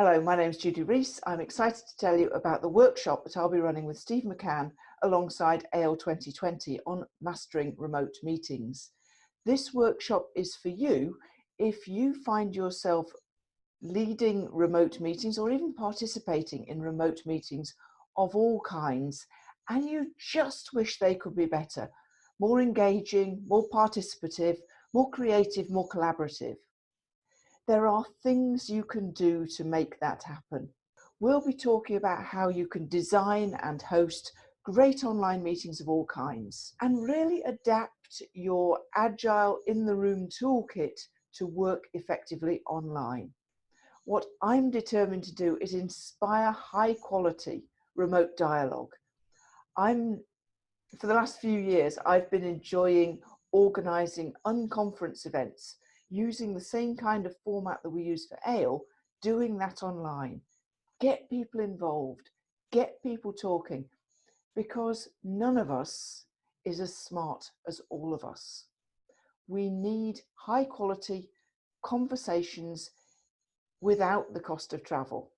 Hello, my name is Judy Rees. I'm excited to tell you about the workshop that I'll be running with Steve McCann alongside AL 2020 on mastering remote meetings. This workshop is for you if you find yourself leading remote meetings or even participating in remote meetings of all kinds, and you just wish they could be better, more engaging, more participative, more creative, more collaborative. There are things you can do to make that happen. We'll be talking about how you can design and host great online meetings of all kinds and really adapt your Agile in the Room toolkit to work effectively online. What I'm determined to do is inspire high quality remote dialogue. For the last few years, I've been enjoying organising unconference events using the same kind of format that we use for ALE, doing that online. Get people involved, get people talking, because none of us is as smart as all of us. We need high quality conversations without the cost of travel.